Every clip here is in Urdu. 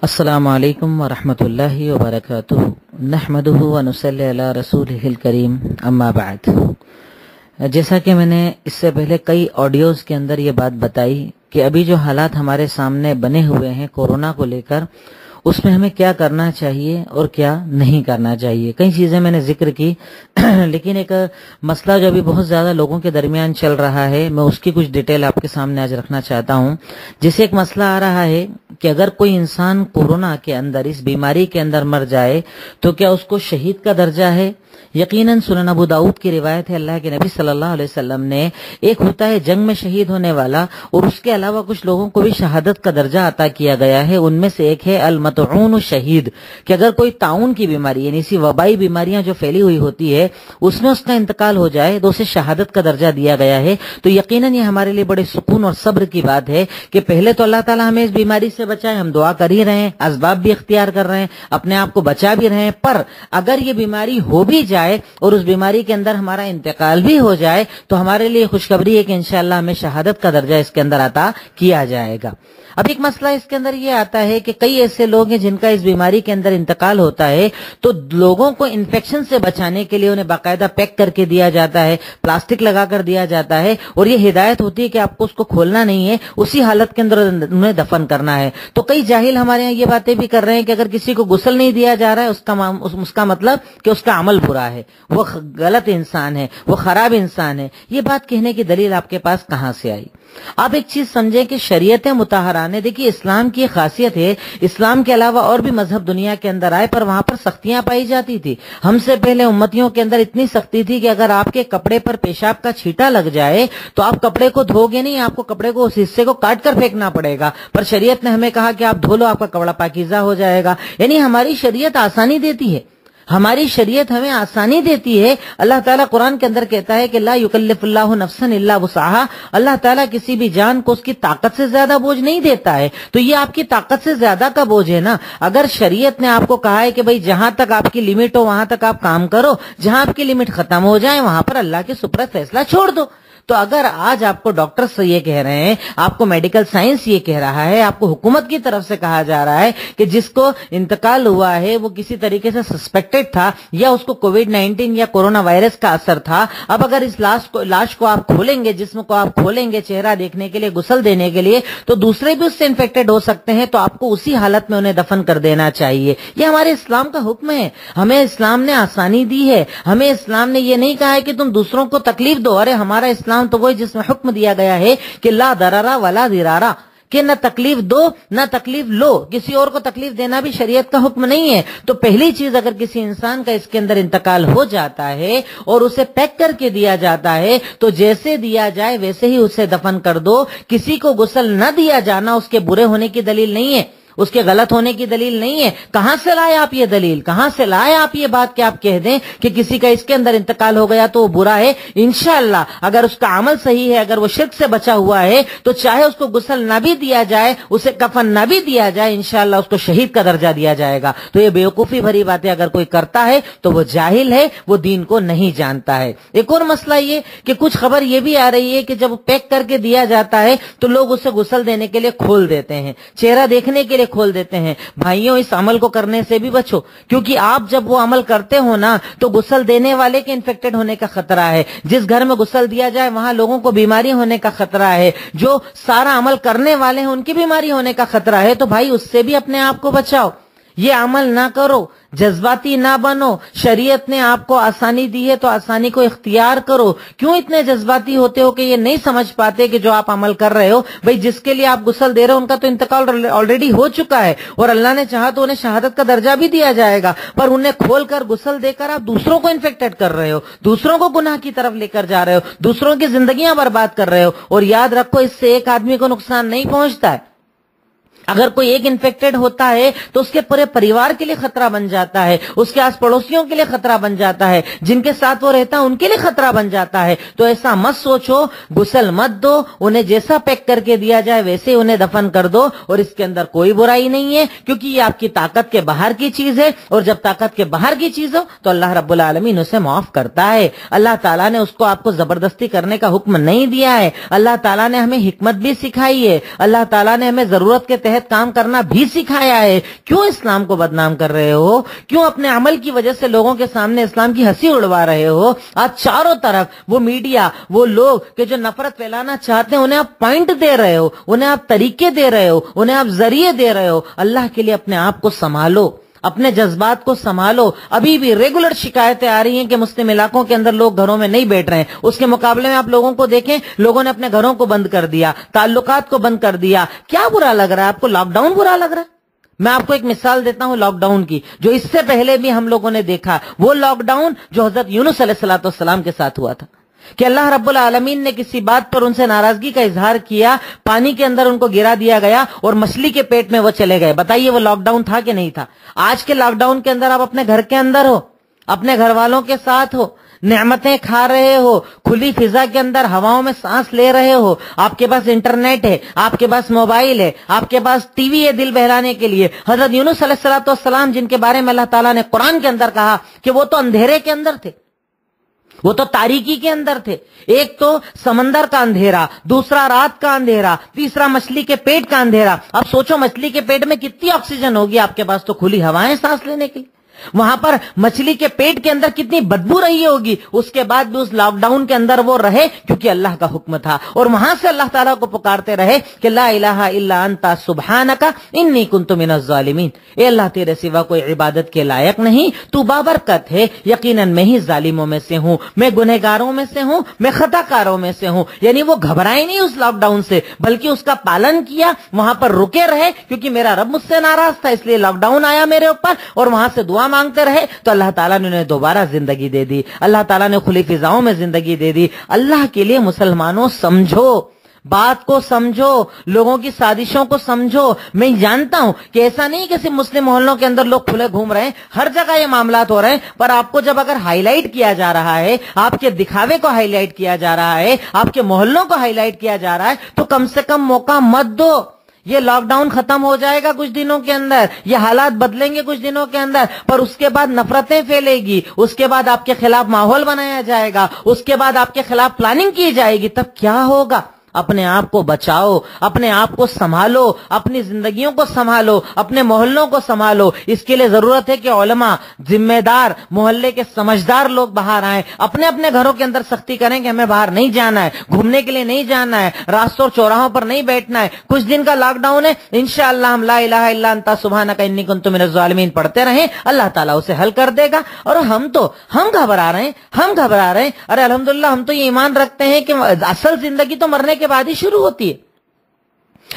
السلام علیکم ورحمۃ اللہ وبرکاتہ نحمدہ ونصلی علی رسولہ الکریم اما بعد۔ جیسا کہ میں نے اس سے پہلے کئی آڈیوز کے اندر یہ بات بتائی کہ ابھی جو حالات ہمارے سامنے بنے ہوئے ہیں کورونا کو لے کر، اس میں ہمیں کیا کرنا چاہیے اور کیا نہیں کرنا چاہیے، کئی چیزیں میں نے ذکر کی لیکن ایک مسئلہ جو ابھی بہت زیادہ لوگوں کے درمیان چل رہا ہے، میں اس کی کچھ ڈیٹیل آپ کے سامنے آج رکھنا چاہتا ہوں۔ جیسے ایک مسئلہ آ رہا ہے کہ اگر کوئی انسان کورونا کے اندر، اس بیماری کے اندر مر جائے تو کیا اس کو شہید کا درجہ ہے؟ یقیناً سنن ابو داؤد کی روایت ہے، اللہ کے نبی صلی اللہ علیہ وسلم نے، ایک ہوتا ہے جنگ میں شہید ہونے والا اور اس کے علاوہ کچھ لوگوں کو بھی شہادت کا درجہ عطا کیا گیا ہے، ان میں سے ایک ہے المطعون شہید، کہ اگر کوئی طاعون کی بیماری یعنی اسی وبائی بیماریاں جو پھیلی ہوئی ہوتی ہے اس میں اس کا انتقال ہو جائے تو اسے شہادت کا درجہ دیا گیا ہے۔ تو یقیناً یہ ہمارے لیے بڑے سکون اور صبر کی بات ہے کہ پہلے تو اللہ تعالیٰ ہمیں اس بیماری سے بچائے، ہم دعا کر ہی رہے ہیں، اسباب بھی اختیار کر رہے ہیں، اپنے آپ کو بچا بھی رہے ہیں، پر اگر یہ بیماری ہو بھی جائے اور اس بیماری کے اندر ہمارا انتقال بھی ہو جائے تو ہمارے لیے خوشخبری ہے کہ انشاءاللہ ہمیں شہادت کا درجہ اس کے اندر عطا کیا جائے گا۔ اب ایک مسئلہ اس کے اندر یہ آتا ہے کہ کئی ایسے لوگ ہیں جن کا اس بیماری کے اندر انتقال ہوتا ہے تو لوگوں کو انفیکشن سے بچانے کے لیے انہیں باقاعدہ پیک کر کے دیا جاتا ہے، پلاسٹک لگا کر دیا جاتا ہے اور یہ ہدایت ہوتی ہے کہ آپ کو اس کو کھولنا نہیں ہے، اسی حالت کے اندر انہیں دفن کرنا ہے۔ تو کئی جاہل ہمارے یہاں یہ باتیں بھی کر رہے ہیں کہ اگر کسی کو غسل نہیں دیا جا رہا ہے اس کا مطلب کہ اس کا عمل برا ہے، وہ غلط انسان ہے، وہ خراب انسان ہے۔ یہ بات کہنے کی دلیل آپ کے پاس کہاں سے آئی؟ آپ ایک چیز سمجھیں کہ شریعت مطہرہ نے، دیکھیے اسلام کی خاصیت ہے، اسلام کے علاوہ اور بھی مذہب دنیا کے اندر آئے پر وہاں پر سختیاں پائی جاتی تھی۔ ہم سے پہلے امتیوں کے اندر اتنی سختی تھی کہ اگر آپ کے کپڑے پر پیشاب کا چھینٹا لگ جائے تو آپ کپڑے کو دھو گے نہیں، آپ کو کپڑے کو اس حصے کو کاٹ کر پھینکنا پڑے گا، پر شریعت نے ہمیں کہا کہ آپ دھو لو، آپ کا کپڑا پاکیزہ ہو جائے گا۔ یعنی ہماری شریعت آسانی دیتی ہے، ہماری شریعت ہمیں آسانی دیتی ہے۔ اللہ تعالیٰ قرآن کے اندر کہتا ہے کہ لا یکلف اللہ نفسا الا وسعہا، اللہ تعالیٰ کسی بھی جان کو اس کی طاقت سے زیادہ بوجھ نہیں دیتا ہے، تو یہ آپ کی طاقت سے زیادہ کا بوجھ ہے نا۔ اگر شریعت نے آپ کو کہا ہے کہ بھئی جہاں تک آپ کی لمٹ ہو وہاں تک آپ کام کرو، جہاں آپ کی لمٹ ختم ہو جائے وہاں پر اللہ کے سپرد فیصلہ چھوڑ دو۔ تو اگر آج آپ کو ڈاکٹرز یہ کہہ رہے ہیں، آپ کو میڈیکل سائنس یہ کہہ رہا ہے، آپ کو حکومت کی طرف سے کہا جا رہا ہے کہ جس کو انتقال ہوا ہے وہ کسی طریقے سے سسپیکٹڈ تھا یا اس کو کووڈ-19 یا کورونا وائرس کا اثر تھا، اب اگر اس لاش کو آپ کھولیں گے، جسم کو آپ کھولیں گے چہرہ دیکھنے کے لیے، غسل دینے کے لیے، تو دوسرے بھی اس سے انفیکٹڈ ہو سکتے ہیں، تو آپ کو اسی حالت میں انہیں دفن کر دینا چاہیے۔ یہ ہمارے اسلام کا حکم ہے، ہمیں اسلام نے آسانی دی ہے، ہمیں اسلام نے یہ نہیں کہا ہے کہ تم دوسروں کو تکلیف دو۔ ارے ہمارا اسلام تو وہی جس میں حکم دیا گیا ہے کہ لا ضرر ولا ضرار، کہ نہ تکلیف دو نہ تکلیف لو، کسی اور کو تکلیف دینا بھی شریعت کا حکم نہیں ہے۔ تو پہلی چیز، اگر کسی انسان کا اس کے اندر انتقال ہو جاتا ہے اور اسے پیک کر کے دیا جاتا ہے تو جیسے دیا جائے ویسے ہی اسے دفن کر دو۔ کسی کو غسل نہ دیا جانا اس کے برے ہونے کی دلیل نہیں ہے، اس کے غلط ہونے کی دلیل نہیں ہے۔ کہاں سے لائے آپ یہ دلیل، کہاں سے لائے آپ یہ بات کہ آپ کہہ دیں کہ کسی کا اس کے اندر انتقال ہو گیا تو وہ برا ہے؟ انشاءاللہ اگر اس کا عمل صحیح ہے، اگر وہ شرک سے بچا ہوا ہے، تو چاہے اس کو غسل نہ بھی دیا جائے، اسے کفن نہ بھی دیا جائے، انشاءاللہ اس کو شہید کا درجہ دیا جائے گا۔ تو یہ بیوقوفی بھری باتیں اگر کوئی کرتا ہے تو وہ جاہل ہے، وہ دین کو نہیں جانتا ہے۔ ایک اور مسئلہ یہ کہ کچھ خبر یہ بھی آ رہی ہے کہ جب پیک کر کے دیا جاتا ہے تو لوگ اسے غسل دینے کے لیے کھول دیتے ہیں، چہرہ دیکھنے کے لیے کھول دیتے ہیں۔ بھائیوں، اس عمل کو کرنے سے بھی بچو، کیونکہ آپ جب وہ عمل کرتے ہو نا تو غسل دینے والے کے انفیکٹڈ ہونے کا خطرہ ہے، جس گھر میں غسل دیا جائے وہاں لوگوں کو بیماری ہونے کا خطرہ ہے، جو سارا عمل کرنے والے ہیں ان کی بیماری ہونے کا خطرہ ہے۔ تو بھائی اس سے بھی اپنے آپ کو بچاؤ، یہ عمل نہ کرو، جذباتی نہ بنو۔ شریعت نے آپ کو آسانی دی ہے تو آسانی کو اختیار کرو۔ کیوں اتنے جذباتی ہوتے ہو کہ یہ نہیں سمجھ پاتے کہ جو آپ عمل کر رہے ہو، بھئی جس کے لیے آپ غسل دے رہے ہو ان کا تو انتقال آلریڈی ہو چکا ہے اور اللہ نے چاہا تو انہیں شہادت کا درجہ بھی دیا جائے گا، پر انہیں کھول کر غسل دے کر آپ دوسروں کو انفیکٹڈ کر رہے ہو، دوسروں کو گناہ کی طرف لے کر جا رہے ہو، دوسروں کی زندگیاں برباد کر رہے ہو۔ اور یاد رکھو، اس سے ایک آدمی کو نقصان نہیں پہنچتا ہے، اگر کوئی ایک انفیکٹڈ ہوتا ہے تو اس کے پورے پریوار کے لیے خطرہ بن جاتا ہے، اس کے آس پڑوسیوں کے لیے خطرہ بن جاتا ہے، جن کے ساتھ وہ رہتا ہے ان کے لیے خطرہ بن جاتا ہے۔ تو ایسا مت سوچو، غسل مت دو، انہیں جیسا پیک کر کے دیا جائے ویسے انہیں دفن کر دو، اور اس کے اندر کوئی برائی نہیں ہے، کیونکہ یہ آپ کی طاقت کے باہر کی چیز ہے، اور جب طاقت کے باہر کی چیز ہو تو اللہ رب العالمین اسے معاف کرتا ہے۔ اللہ تعالیٰ نے اس کو آپ کو زبردستی کرنے کا حکم نہیں دیا ہے، اللہ تعالیٰ نے ہمیں حکمت بھی سکھائی ہے، اللہ تعالیٰ نے ہمیں ضرورت کے تحت تحت کام کرنا بھی سکھایا ہے. کیوں اسلام کو بدنام کر رہے ہو؟ کیوں اپنے عمل کی وجہ سے لوگوں کے سامنے اسلام کی ہنسی اڑوا رہے ہو؟ آج چاروں طرف وہ میڈیا، وہ لوگ کہ جو نفرت پھیلانا چاہتے ہیں، انہیں آپ پوائنٹ دے رہے ہو، انہیں آپ طریقے دے رہے ہو، انہیں آپ ذریعے دے رہے ہو. اللہ کے لیے اپنے آپ کو سنبھالو، اپنے جذبات کو سنبھالو. ابھی بھی ریگولر شکایتیں آ رہی ہیں کہ مسلم علاقوں کے اندر لوگ گھروں میں نہیں بیٹھ رہے ہیں. اس کے مقابلے میں آپ لوگوں کو دیکھیں، لوگوں نے اپنے گھروں کو بند کر دیا، تعلقات کو بند کر دیا. کیا برا لگ رہا ہے آپ کو؟ لاک ڈاؤن برا لگ رہا ہے؟ میں آپ کو ایک مثال دیتا ہوں لاک ڈاؤن کی، جو اس سے پہلے بھی ہم لوگوں نے دیکھا. وہ لاک ڈاؤن جو حضرت یونس علیہ السلام کے ساتھ ہوا تھا کہ اللہ رب العالمین نے کسی بات پر ان سے ناراضگی کا اظہار کیا، پانی کے اندر ان کو گرا دیا گیا اور مچھلی کے پیٹ میں وہ چلے گئے. بتائیے وہ لاک ڈاؤن تھا کہ نہیں تھا؟ آج کے لاک ڈاؤن کے اندر آپ اپنے گھر کے اندر ہو، اپنے گھر والوں کے ساتھ ہو، نعمتیں کھا رہے ہو، کھلی فضا کے اندر ہواؤں میں سانس لے رہے ہو، آپ کے پاس انٹرنیٹ ہے، آپ کے پاس موبائل ہے، آپ کے پاس ٹی وی ہے دل بہلانے کے لیے. حضرت یونس علیہ السلام جن کے بارے میں اللہ تعالیٰ نے قرآن کے اندر کہا کہ وہ تو اندھیرے کے اندر تھے، وہ تو تاریکی کے اندر تھے. ایک تو سمندر کا اندھیرا، دوسرا رات کا اندھیرا، تیسرا مچھلی کے پیٹ کا اندھیرا. اب سوچو مچھلی کے پیٹ میں کتنی آکسیجن ہوگی، آپ کے پاس تو کھلی ہوائیں سانس لینے کے لیے. وہاں پر مچھلی کے پیٹ کے اندر کتنی بدبو رہی ہوگی. اس کے بعد بھی اس لاک ڈاؤن کے اندر وہ رہے کیونکہ اللہ کا حکم تھا، اور وہاں سے اللہ تعالیٰ کو پکارتے رہے کہ لا الہ الا انت سبحانک انی کنت من الظالمین. اے اللہ تیرے سوا کوئی عبادت کے لائق نہیں، تو بابرکت ہے، یقیناً میں ہی ظالموں میں سے ہوں، میں گنہگاروں میں سے ہوں، میں خطا کاروں میں سے ہوں. یعنی وہ گھبرائے نہیں اس لاک ڈاؤن سے، بلکہ اس کا پالن کیا، وہاں پر رکے رہے کیونکہ میرا رب مجھ سے ناراض تھا، اس لیے لاک ڈاؤن آیا میرے اوپر، اور وہاں سے دعا مانگتے رہے تو اللہ تعالیٰ نے انہیں دوبارہ زندگی دے دی. اللہ تعالیٰ نے کھلی فضاؤں میں زندگی دے دی. اللہ کے لیے مسلمانوں سمجھو، بات کو سمجھو، لوگوں کی سازشوں کو سمجھو. میں جانتا ہوں کہ ایسا نہیں کہ صرف مسلم محلوں کے اندر لوگ کھلے گھوم رہے ہیں، ہر جگہ یہ معاملات ہو رہے ہیں، پر آپ کو جب اگر ہائی لائٹ کیا جا رہا ہے، آپ کے دکھاوے کو ہائی لائٹ کیا جا رہا ہے، آپ کے محلوں کو ہائی لائٹ کیا جا رہا ہے، تو کم سے کم موقع مت دو. یہ لاک ڈاؤن ختم ہو جائے گا کچھ دنوں کے اندر، یہ حالات بدلیں گے کچھ دنوں کے اندر، پر اس کے بعد نفرتیں پھیلے گی، اس کے بعد آپ کے خلاف ماحول بنایا جائے گا، اس کے بعد آپ کے خلاف پلاننگ کی جائے گی. تب کیا ہوگا؟ اپنے آپ کو بچاؤ، اپنے آپ کو سنبھالو، اپنی زندگیوں کو سنبھالو، اپنے محلوں کو سنبھالو. اس کے لیے ضرورت ہے کہ علماء، ذمہ دار، محلے کے سمجھدار لوگ باہر آئیں، اپنے اپنے گھروں کے اندر سختی کریں کہ ہمیں باہر نہیں جانا ہے، گھومنے کے لیے نہیں جانا ہے، راستوں اور چوراہوں پر نہیں بیٹھنا ہے. کچھ دن کا لاک ڈاؤن ہے، انشاءاللہ ہم لا الہ الا انت سبحانک انی کنت من الظالمین پڑھتے رہیں، اللہ تعالیٰ اسے حل کر دے گا. اور ہم گھبرا رہے ہیں. ارے الحمدللہ ہم تو یہ ایمان رکھتے ہیں کہ اصل زندگی تو مرنے کے بعد ہی شروع ہوتی ہے.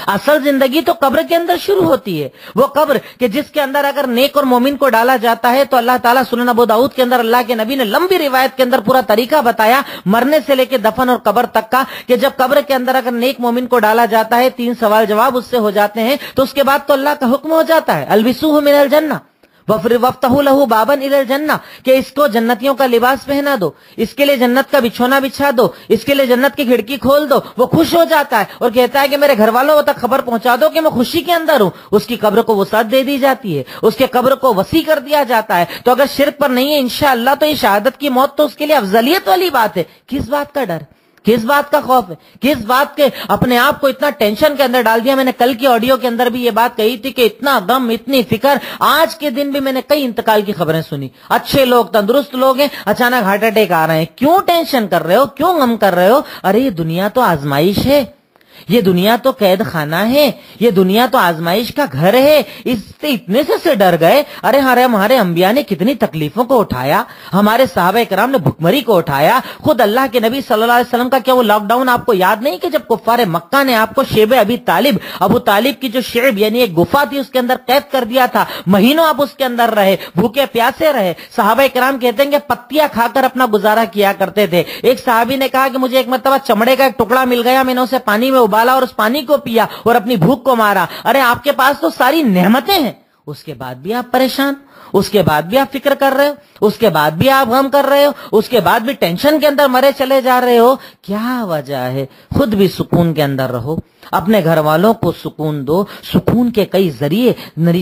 اصل زندگی تو قبر کے اندر شروع ہوتی ہے. وہ قبر کہ جس کے اندر اگر نیک اور مومن کو ڈالا جاتا ہے تو اللہ تعالیٰ سنن ابو داؤد کے اندر اللہ کے نبی نے لمبی روایت کے اندر پورا طریقہ بتایا مرنے سے لے کے دفن اور قبر تک کا، کہ جب قبر کے اندر اگر نیک مومن کو ڈالا جاتا ہے، 3 سوال جواب اس سے ہو جاتے ہیں، تو اس کے بعد تو اللہ کا حکم ہو جاتا ہے البسوہ من الجنہ وَافْتَحُوا لَهُ بَابًا إِلَى الْجَنَّةِ، کہ اس کو جنتیوں کا لباس پہنا دو، اس کے لیے جنت کا بچھونا بچھا دو، اس کے لیے جنت کی کھڑکی کھول دو. وہ خوش ہو جاتا ہے اور کہتا ہے کہ میرے گھر والوں تک خبر پہنچا دو کہ میں خوشی کے اندر ہوں. اس کی قبر کو وسعت دے دی جاتی ہے، اس کے قبر کو وسیع کر دیا جاتا ہے. تو اگر شرک پر نہیں ہے انشاءاللہ تو یہ شہادت کی موت تو اس کے لیے افضلیت والی بات ہے. کس بات کا ڈر، کس بات کا خوف ہے، کس بات کے اپنے آپ کو اتنا ٹینشن کے اندر ڈال دیا. میں نے کل کی آڈیو کے اندر بھی یہ بات کہی تھی کہ اتنا غم، اتنی فکر. آج کے دن بھی میں نے کئی انتقال کی خبریں سنی، اچھے لوگ، تندرست لوگ ہیں، اچانک ہارٹ اٹیک آ رہے ہیں. کیوں ٹینشن کر رہے ہو، کیوں غم کر رہے ہو؟ ارے یہ دنیا تو آزمائش ہے، یہ دنیا تو قید خانہ ہے، یہ دنیا تو آزمائش کا گھر ہے. اس سے اتنے سے ڈر گئے. ارے ہمارے انبیاء نے کتنی تکلیفوں کو اٹھایا، ہمارے صحابہ کرام نے بھکمری کو اٹھایا. خود اللہ کے نبی صلی اللہ علیہ وسلم کا کیا وہ لاک ڈاؤن آپ کو یاد نہیں کہ جب کفار مکہ نے آپ کو شیب ابو طالب کی جو شیب یعنی ایک گفا تھی اس کے اندر قید کر دیا تھا، مہینوں آپ اس کے اندر رہے، بھوکے پیاسے رہے. صحابہ کرام کہتے ہیں کہ پتیاں کھا کر اپنا گزارا کیا کرتے تھے. ایک صحابی نے کہا کہ مجھے ایک مرتبہ چمڑے کا ایک ٹکڑا مل گیا، میں نے اسے پانی میں ابالا اور اس پانی کو پیا اور اپنی بھوک کو مارا. ارے آپ کے پاس تو ساری نعمتیں ہیں، اس کے بعد بھی آپ پریشان. اس کے بعد بھی آپ فکر کر رہے ہو, اس کے بعد بھی آپ غم کر رہے ہو, اس کے بعد بھی ٹینشن کے اندر مرے چلے جا رہے ہو. کیا وجہ ہے؟ خود بھی سکون کے اندر رہو, اپنے گھر والوں کو سکون دو. سکون کے کئی ذریعے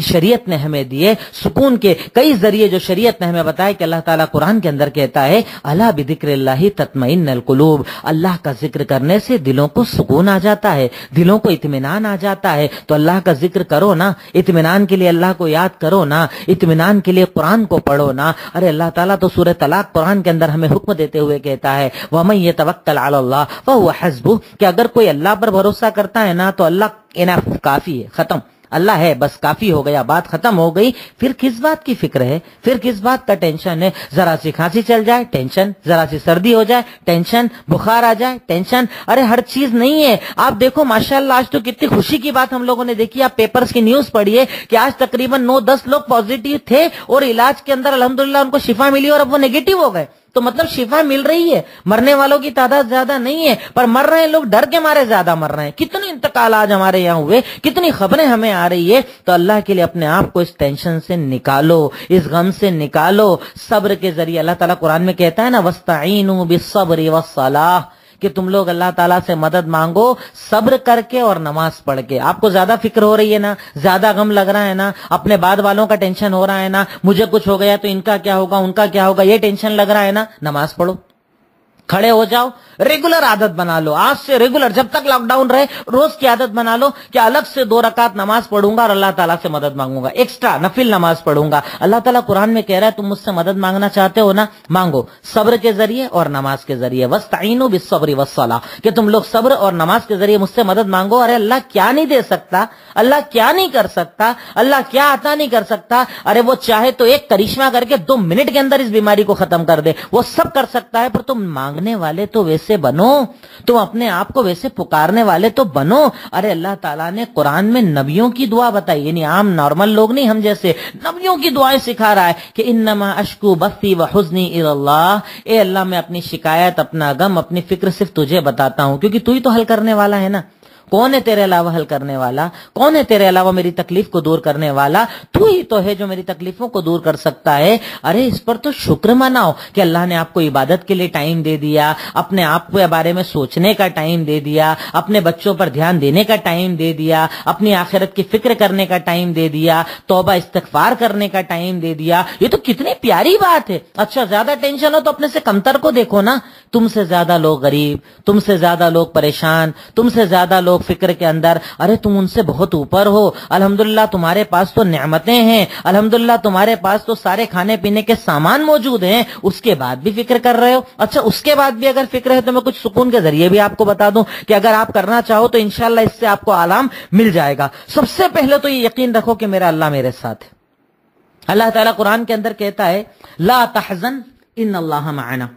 شریعت نے ہمیں دیے, سکون کے کئی ذریعے جو شریعت نے ہمیں بتائے کہ اللہ تعالیٰ قرآن کے اندر کہتا ہے الا بذکر اللہ تطمئن القلوب, اللہ کا ذکر کرنے سے دلوں کو سکون آ جاتا ہے, دلوں کو اطمینان آ جاتا ہے. تو اللہ کا ذکر کرو نا, اطمینان کے لیے اللہ کو یاد کرو نا, اطمینان کے لیے قرآن کو پڑھو نا. ارے اللہ تعالیٰ تو سورہ طلاق قرآن کے اندر ہمیں حکم دیتے ہوئے کہتا ہے وَمَن يَتَوَکَّلْ عَلَى اللَّهِ فَهُوَ حَسْبُهُ, کہ اگر کوئی اللہ پر بھروسہ کرتا ہے نا تو اللہ انف کافی ہے, ختم, اللہ ہے بس کافی ہو گیا, بات ختم ہو گئی. پھر کس بات کی فکر ہے, پھر کس بات کا ٹینشن ہے؟ ذرا سی کھانسی چل جائے ٹینشن, ذرا سی سردی ہو جائے ٹینشن, بخار آ جائے ٹینشن. ارے ہر چیز نہیں ہے. آپ دیکھو ماشاءاللہ آج تو کتنی خوشی کی بات ہم لوگوں نے دیکھی, آپ پیپرز کی نیوز پڑھیے کہ آج تقریباً 9-10 لوگ پازیٹیو تھے اور علاج کے اندر الحمدللہ ان کو شفا ملی اور اب وہ نیگیٹو ہو گئے. تو مطلب شفا مل رہی ہے, مرنے والوں کی تعداد زیادہ نہیں ہے, پر مر رہے ہیں لوگ ڈر کے مارے زیادہ مر رہے ہیں. کتنے انتقال آج ہمارے یہاں ہوئے, کتنی خبریں ہمیں آ رہی ہے. تو اللہ کے لیے اپنے آپ کو اس ٹینشن سے نکالو, اس غم سے نکالو صبر کے ذریعے. اللہ تعالیٰ قرآن میں کہتا ہے نا وَاسْتَعِينُوا بِالصَّبْرِ وَالصَّلَاةِ, کہ تم لوگ اللہ تعالیٰ سے مدد مانگو صبر کر کے اور نماز پڑھ کے. آپ کو زیادہ فکر ہو رہی ہے نا, زیادہ غم لگ رہا ہے نا, اپنے بعد والوں کا ٹینشن ہو رہا ہے نا, مجھے کچھ ہو گیا تو ان کا کیا ہوگا, ان کا کیا ہوگا, یہ ٹینشن لگ رہا ہے نا, نماز پڑھو, کھڑے ہو جاؤ, ریگولر عادت بنا لو. آج سے ریگولر جب تک لاک ڈاؤن رہے روز کی عادت بنا لو کہ الگ سے 2 رکعت نماز پڑھوں گا اور اللہ تعالیٰ سے مدد مانگوں گا, ایکسٹرا نفل نماز پڑھوں گا. اللہ تعالیٰ قرآن میں کہہ رہا ہے تم مجھ سے مدد مانگنا چاہتے ہو نا, مانگو صبر کے ذریعے اور نماز کے ذریعے. وَاسْتَعِينُوا بِالصَّبْرِ وَالصَّلَاةِ, کہ تم لوگ صبر اور نماز کے ذریعے مجھ سے مدد مانگو. ارے اللہ کیا نہیں دے سکتا, اللہ کیا نہیں کر سکتا, اللہ کیا عطا نہیں کر سکتا. ارے وہ چاہے تو ایک کرشمہ کر کے 2 منٹ کے اندر اس بیماری کو ختم کر دے, وہ سب کر سکتا ہے. پر تم مانگنے والے تو ویسے بنو, تم اپنے آپ کو ویسے پکارنے والے تو بنو. ارے اللہ تعالیٰ نے قرآن میں نبیوں کی دعا بتائی, یعنی عام نارمل لوگ نہیں, ہم جیسے نبیوں کی دعائیں سکھا رہا ہے کہ انما اشکو بثی وحزنی الی اللہ, اے اللہ میں اپنی شکایت, اپنا غم, اپنی فکر صرف تجھے بتاتا ہوں, کیونکہ تو ہی تو حل کرنے والا ہے نا. کون ہے تیرے علاوہ حل کرنے والا, کون ہے تیرے علاوہ میری تکلیف کو دور کرنے والا, تو ہی تو ہے جو میری تکلیفوں کو دور کر سکتا ہے. ارے اس پر تو شکر مناؤ کہ اللہ نے آپ کو عبادت کے لیے ٹائم دے دیا, اپنے آپ کے بارے میں سوچنے کا ٹائم دے دیا, اپنے بچوں پر دھیان دینے کا ٹائم دے دیا, اپنی آخرت کی فکر کرنے کا ٹائم دے دیا, توبہ استغفار کرنے کا ٹائم دے دیا. یہ تو کتنی پیاری بات ہے. اچھا زیادہ ٹینشن ہو تو اپنے سے کمتر کو دیکھو نا, تم سے زیادہ لوگ غریب, تم سے زیادہ لوگ پریشان, تم سے زیادہ لوگ فکر کے اندر, ارے تم ان سے بہت اوپر ہو. الحمدللہ تمہارے پاس تو نعمتیں ہیں, الحمدللہ تمہارے پاس تو سارے کھانے پینے کے سامان موجود ہیں, اس کے بعد بھی فکر کر رہے ہو. اچھا اس کے بعد بھی اگر فکر ہے تو میں کچھ سکون کے ذریعے بھی آپ کو بتا دوں کہ اگر آپ کرنا چاہو تو انشاءاللہ اس سے آپ کو آرام مل جائے گا. سب سے پہلے تو یہ یقین رکھو کہ میرا اللہ میرے ساتھ ہے. اللہ تعالیٰ قرآن کے اندر کہتا ہے لا تحزن ان اللہ معنا.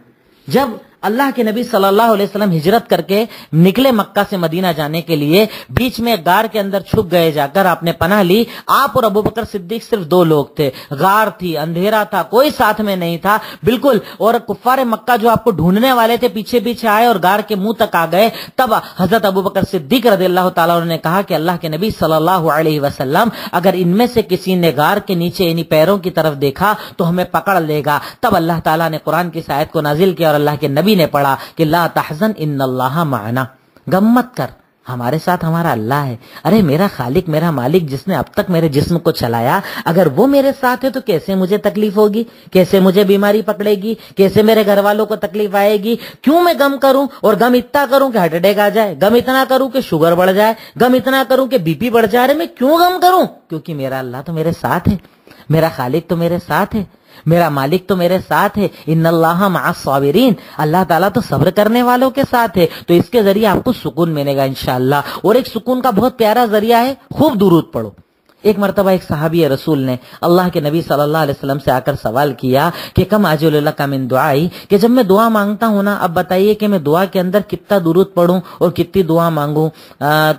جب اللہ کے نبی صلی اللہ علیہ وسلم ہجرت کر کے نکلے مکہ سے مدینہ جانے کے لیے, بیچ میں غار کے اندر چھپ گئے, جا کر آپ نے پناہ لی. آپ اور ابوبکر صدیق صرف 2 لوگ تھے, غار تھی, اندھیرا تھا, کوئی ساتھ میں نہیں تھا بالکل. اور کفار مکہ جو آپ کو ڈھونڈنے والے تھے پیچھے پیچھے آئے اور غار کے منہ تک آ گئے. تب حضرت ابوبکر صدیق رضی اللہ تعالیٰ عنہ نے کہا کہ اللہ کے نبی صلی اللہ علیہ وسلم اگر ان میں سے کسی نے غار کے نیچے یعنی پیروں کی طرف دیکھا تو ہمیں پکڑ لے گا. تب اللہ تعالیٰ نے قرآن کی آیت کو نازل کیا اور اللہ کے نبی نے پڑھا کہ لا تحزن ان اللہ معنا, غم مت کر, ہمارے ساتھ ہمارا اللہ ہے. ارے میرا خالق, میرا مالک جس نے اب تک میرے جسم کو چلایا, اگر وہ میرے ساتھ ہے تو کیسے مجھے تکلیف ہوگی, کیسے مجھے بیماری پکڑے گی, کیسے میرے گھر والوں کو تکلیف آئے گی. کیوں میں غم کروں, اور غم اتنا کروں کہ ہارٹ اٹیک آ جائے, غم اتنا کروں کہ شوگر بڑھ جائے, غم اتنا کروں کہ بی پی بڑھ جائے. ارے میں کیوں غم کروں, کیونکہ میرا اللہ تو میرے ساتھ ہے, میرا خالق تو میرے ساتھ ہے, میرا مالک تو میرے ساتھ ہے. ان اللہ مع الصابرین, اللہ تعالیٰ تو صبر کرنے والوں کے ساتھ ہے. تو اس کے ذریعے آپ کو سکون ملے گا انشاءاللہ. اور ایک سکون کا بہت پیارا ذریعہ ہے, خوب درود پڑھو. ایک مرتبہ ایک صحابی رسول نے اللہ کے نبی صلی اللہ علیہ وسلم سے آ کر سوال کیا کہ کم عجل لک من دعائی, کہ جب میں دعا مانگتا ہوں نا, اب بتائیے کہ میں دعا کے اندر کتنا درود پڑھوں اور کتنی دعا مانگوں.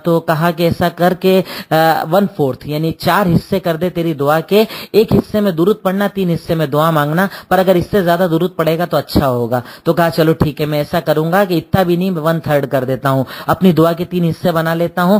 تو کہا کہ ایسا کر کے 1/4 یعنی 4 حصے کر دے تیری دعا کے, ایک حصے میں درود پڑھنا, 3 حصے میں دعا مانگنا, پر اگر اس سے زیادہ درود پڑے گا تو اچھا ہوگا. تو کہا چلو ٹھیک ہے, میں ایسا کروں گا کہ اتنا بھی نہیں, 1/3 کر دیتا ہوں, اپنی دعا کے 3 حصے بنا لیتا ہوں.